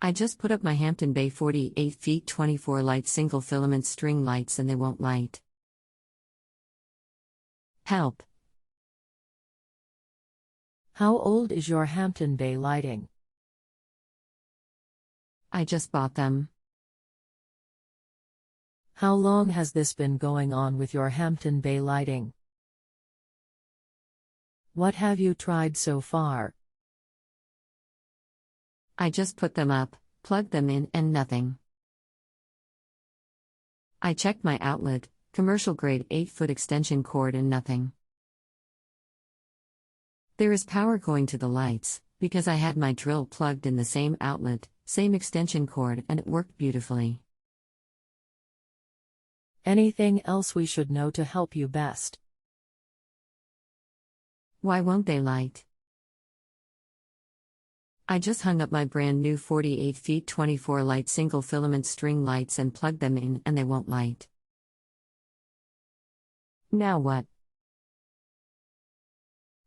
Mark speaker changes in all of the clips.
Speaker 1: I just put up my Hampton Bay 48 feet 24 light single filament string lights and they won't light. Help.
Speaker 2: How old is your Hampton Bay lighting?
Speaker 1: I just bought them.
Speaker 2: How long has this been going on with your Hampton Bay lighting? What have you tried so far?
Speaker 1: I just put them up, plugged them in, and nothing. I checked my outlet, commercial grade 8-foot extension cord, and nothing. There is power going to the lights, because I had my drill plugged in the same outlet, same extension cord, and it worked beautifully.
Speaker 2: Anything else we should know to help you best?
Speaker 1: Why won't they light? I just hung up my brand new 48 feet 24 light single filament string lights and plugged them in and they won't light. Now what?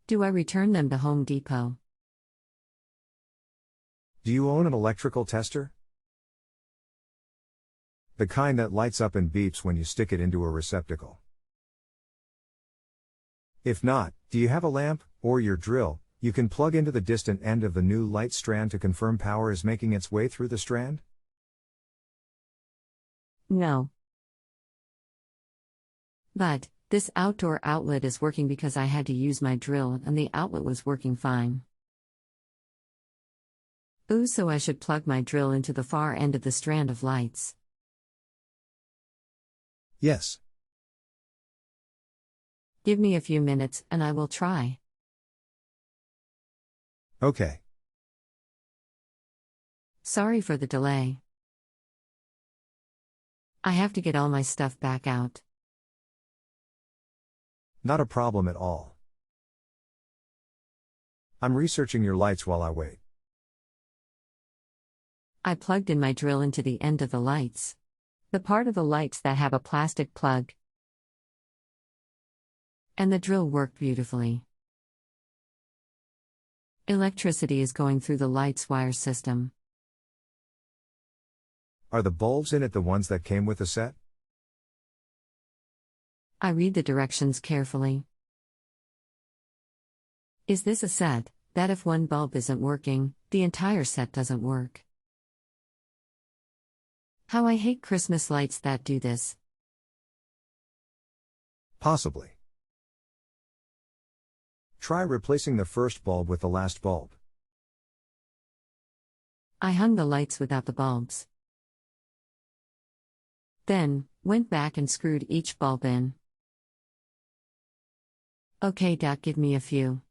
Speaker 1: Do I return them to Home Depot?
Speaker 3: Do you own an electrical tester? The kind that lights up and beeps when you stick it into a receptacle. If not, do you have a lamp, or your drill, you can plug into the distant end of the new light strand to confirm power is making its way through the strand?
Speaker 1: No. But, this outdoor outlet is working because I had to use my drill and the outlet was working fine. Ooh, so I should plug my drill into the far end of the strand of lights.
Speaker 3: Yes.
Speaker 1: Give me a few minutes and I will try.
Speaker 3: Okay.
Speaker 1: Sorry for the delay. I have to get all my stuff back out.
Speaker 3: Not a problem at all. I'm researching your lights while I wait.
Speaker 1: I plugged in my drill into the end of the lights. The part of the lights that have a plastic plug. And the drill worked beautifully. Electricity is going through the lights wire system.
Speaker 3: Are the bulbs in it the ones that came with the set?
Speaker 1: I read the directions carefully. Is this a set, that if one bulb isn't working, the entire set doesn't work? How I hate Christmas lights that do this.
Speaker 3: Possibly. Try replacing the first bulb with the last bulb.
Speaker 1: I hung the lights without the bulbs. Then, went back and screwed each bulb in. Okay, Doc, give me a few.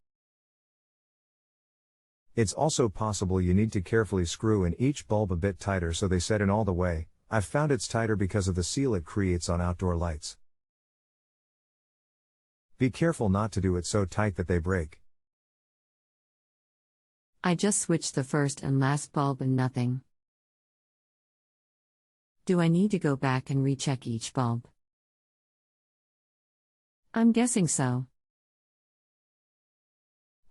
Speaker 3: It's also possible you need to carefully screw in each bulb a bit tighter so they set in all the way. I've found it's tighter because of the seal it creates on outdoor lights. Be careful not to do it so tight that they break.
Speaker 1: I just switched the first and last bulb and nothing. Do I need to go back and recheck each bulb? I'm guessing so.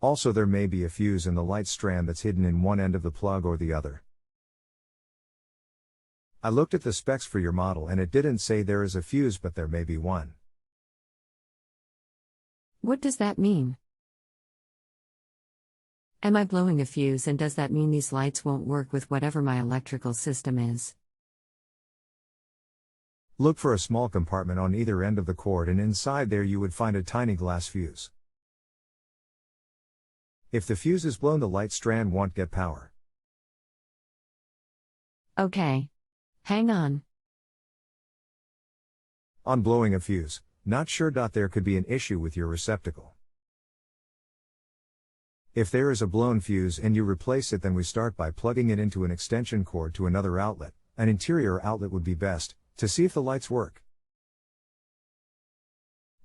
Speaker 3: Also, there may be a fuse in the light strand that's hidden in one end of the plug or the other. I looked at the specs for your model and it didn't say there is a fuse, but there may be one.
Speaker 1: What does that mean? Am I blowing a fuse, and does that mean these lights won't work with whatever my electrical system is?
Speaker 3: Look for a small compartment on either end of the cord, and inside there you would find a tiny glass fuse. If the fuse is blown, the light strand won't get power.
Speaker 1: Okay. Hang on.
Speaker 3: On blowing a fuse, not sure. There could be an issue with your receptacle. If there is a blown fuse and you replace it, then we start by plugging it into an extension cord to another outlet. An interior outlet would be best, to see if the lights work.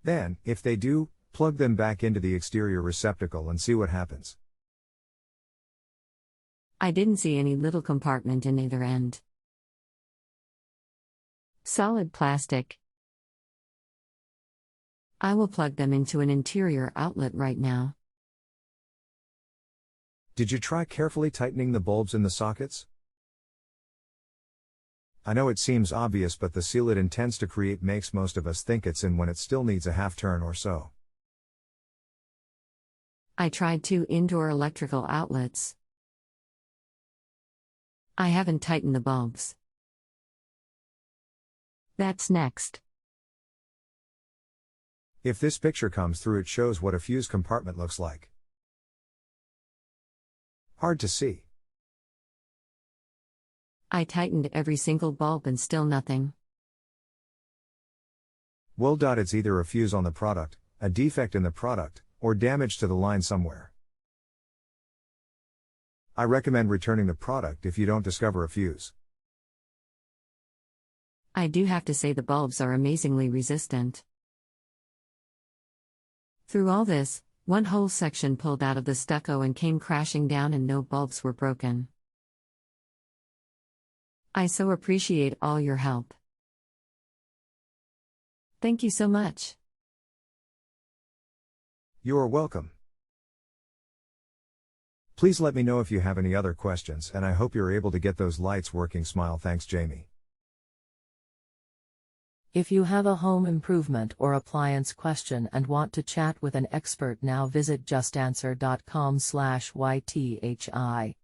Speaker 3: Then, if they do, plug them back into the exterior receptacle and see what happens.
Speaker 1: I didn't see any little compartment in either end. Solid plastic. I will plug them into an interior outlet right now.
Speaker 3: Did you try carefully tightening the bulbs in the sockets? I know it seems obvious, but the seal it intends to create makes most of us think it's in when it still needs a half turn or so.
Speaker 1: I tried 2 indoor electrical outlets. I haven't tightened the bulbs. That's next.
Speaker 3: If this picture comes through, it shows what a fuse compartment looks like. Hard to see.
Speaker 1: I tightened every single bulb and still nothing.
Speaker 3: Well, it's either a fuse on the product, a defect in the product, or damage to the line somewhere. I recommend returning the product if you don't discover a fuse.
Speaker 1: I do have to say the bulbs are amazingly resistant. Through all this, one whole section pulled out of the stucco and came crashing down and no bulbs were broken. I so appreciate all your help. Thank you so much.
Speaker 3: You are welcome. Please let me know if you have any other questions, and I hope you're able to get those lights working. Smile. Thanks, Jamie.
Speaker 2: If you have a home improvement or appliance question and want to chat with an expert now, visit JustAnswer.com/YTHI.